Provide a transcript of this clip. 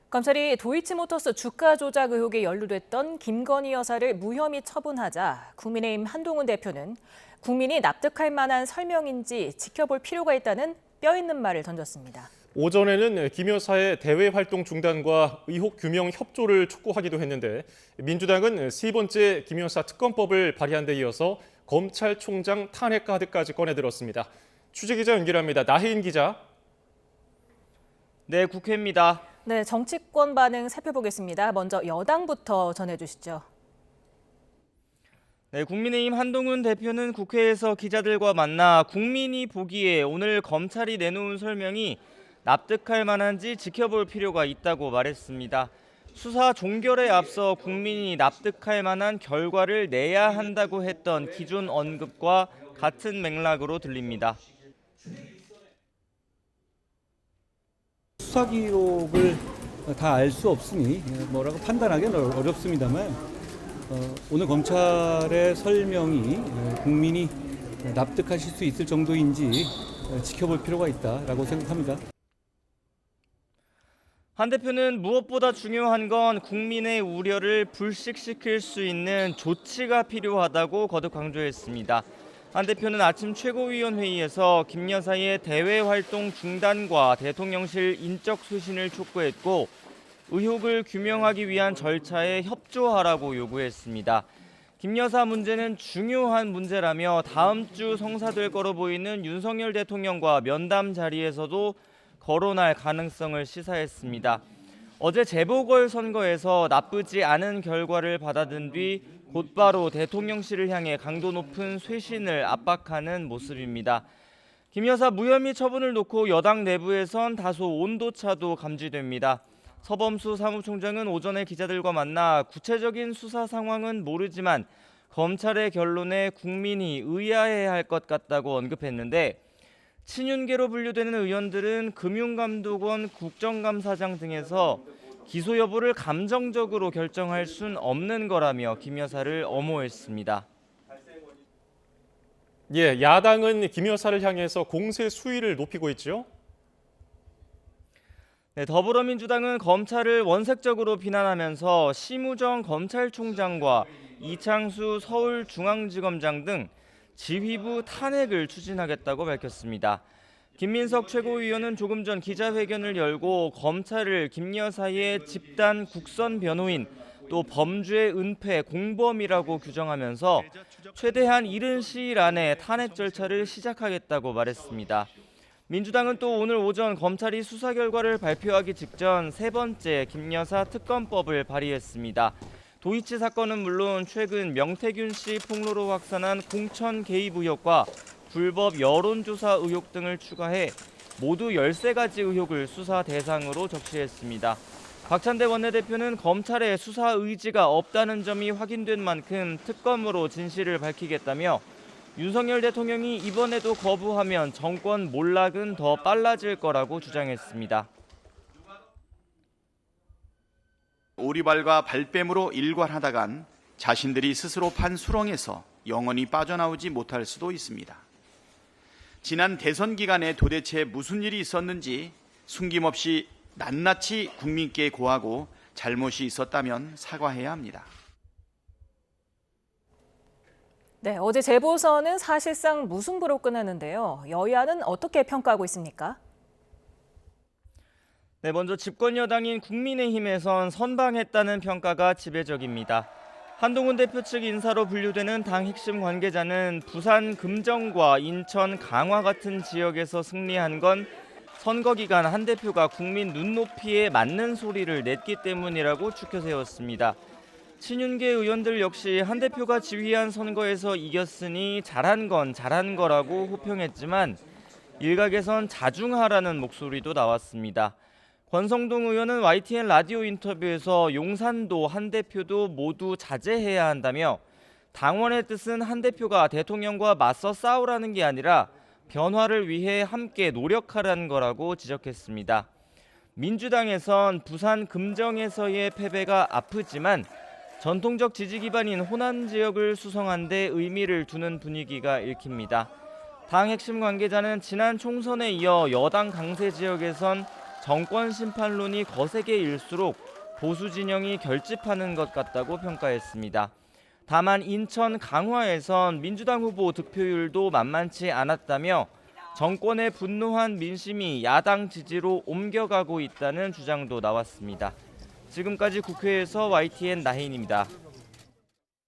검찰이 도이치모터스 주가 조작 의혹에 연루됐던 김건희 여사를 무혐의 처분하자 국민의힘 한동훈 대표는 국민이 납득할 만한 설명인지 지켜볼 필요가 있다는 뼈 있는 말을 던졌습니다. 오전에는 김 여사의 대외 활동 중단과 의혹 규명 협조를 촉구하기도 했는데 민주당은 세 번째 김 여사 특검법을 발의한 데 이어서 검찰총장 탄핵 카드까지 꺼내들었습니다. 취재기자 연결합니다. 나혜인 기자. 네, 국회입니다. 네, 정치권 반응 살펴보겠습니다. 먼저 여당부터 전해주시죠. 네, 국민의힘 한동훈 대표는 국회에서 기자들과 만나 국민이 보기에 오늘 검찰이 내놓은 설명이 납득할 만한지 지켜볼 필요가 있다고 말했습니다. 수사 종결에 앞서 국민이 납득할 만한 결과를 내야 한다고 했던 기존 언급과 같은 맥락으로 들립니다. 수사 기록을 다 알 수 없으니 뭐라고 판단하기는 어렵습니다만 오늘 검찰의 설명이 국민이 납득하실 수 있을 정도인지 지켜볼 필요가 있다라고 생각합니다. 한 대표는 무엇보다 중요한 건 국민의 우려를 불식시킬 수 있는 조치가 필요하다고 거듭 강조했습니다. 한 대표는 아침 최고위원회의에서 김 여사의 대외 활동 중단과 대통령실 인적 쇄신을 촉구했고 의혹을 규명하기 위한 절차에 협조하라고 요구했습니다. 김 여사 문제는 중요한 문제라며 다음 주 성사될 거로 보이는 윤석열 대통령과 면담 자리에서도 거론할 가능성을 시사했습니다. 어제 재보궐선거에서 나쁘지 않은 결과를 받아든 뒤 곧바로 대통령실을 향해 강도 높은 쇄신을 압박하는 모습입니다. 김 여사 무혐의 처분을 놓고 여당 내부에선 다소 온도차도 감지됩니다. 서범수 사무총장은 오전에 기자들과 만나 구체적인 수사 상황은 모르지만 검찰의 결론에 국민이 의아해할 것 같다고 언급했는데 친윤계로 분류되는 의원들은 금융감독원 국정감사장 등에서 기소 여부를 감정적으로 결정할 순 없는 거라며 김 여사를 엄호했습니다. 예, 야당은 김 여사를 향해서 공세 수위를 높이고 있죠. 네, 더불어민주당은 검찰을 원색적으로 비난하면서 심우정 검찰총장과 이창수 서울중앙지검장 등 지휘부 탄핵을 추진하겠다고 밝혔습니다. 김민석 최고위원은 조금 전 기자회견을 열고 검찰을 김 여사의 집단 국선 변호인 또 범죄 은폐 공범이라고 규정하면서 최대한 이른 시일 안에 탄핵 절차를 시작하겠다고 말했습니다. 민주당은 또 오늘 오전 검찰이 수사 결과를 발표하기 직전 세 번째 김 여사 특검법을 발의했습니다. 도이치 사건은 물론 최근 명태균 씨 폭로로 확산한 공천 개입 의혹과 불법 여론조사 의혹 등을 추가해 모두 13가지 의혹을 수사 대상으로 적시했습니다. 박찬대 원내대표는 검찰의 수사 의지가 없다는 점이 확인된 만큼 특검으로 진실을 밝히겠다며 윤석열 대통령이 이번에도 거부하면 정권 몰락은 더 빨라질 거라고 주장했습니다. 오리발과 발뺌으로 일관하다간 자신들이 스스로 판 수렁에서 영원히 빠져나오지 못할 수도 있습니다. 지난 대선 기간에 도대체 무슨 일이 있었는지 숨김없이 낱낱이 국민께 고하고 잘못이 있었다면 사과해야 합니다. 네, 어제 재보선은 사실상 무승부로 끝났는데요. 여야는 어떻게 평가하고 있습니까? 네, 먼저 집권 여당인 국민의힘에선 선방했다는 평가가 지배적입니다. 한동훈 대표 측 인사로 분류되는 당 핵심 관계자는 부산 금정과 인천 강화 같은 지역에서 승리한 건 선거 기간 한 대표가 국민 눈높이에 맞는 소리를 냈기 때문이라고 추켜 세웠습니다. 친윤계 의원들 역시 한 대표가 지휘한 선거에서 이겼으니 잘한 건 잘한 거라고 호평했지만 일각에선 자중하라는 목소리도 나왔습니다. 권성동 의원은 YTN 라디오 인터뷰에서 용산도 한 대표도 모두 자제해야 한다며 당원의 뜻은 한 대표가 대통령과 맞서 싸우라는 게 아니라 변화를 위해 함께 노력하라는 거라고 지적했습니다. 민주당에선 부산 금정에서의 패배가 아프지만 전통적 지지 기반인 호남 지역을 수성한 데 의미를 두는 분위기가 읽힙니다. 당 핵심 관계자는 지난 총선에 이어 여당 강세 지역에선 정권 심판론이 거세게 일수록 보수 진영이 결집하는 것 같다고 평가했습니다. 다만 인천 강화에선 민주당 후보 득표율도 만만치 않았다며 정권에 분노한 민심이 야당 지지로 옮겨가고 있다는 주장도 나왔습니다. 지금까지 국회에서 YTN 나혜인입니다.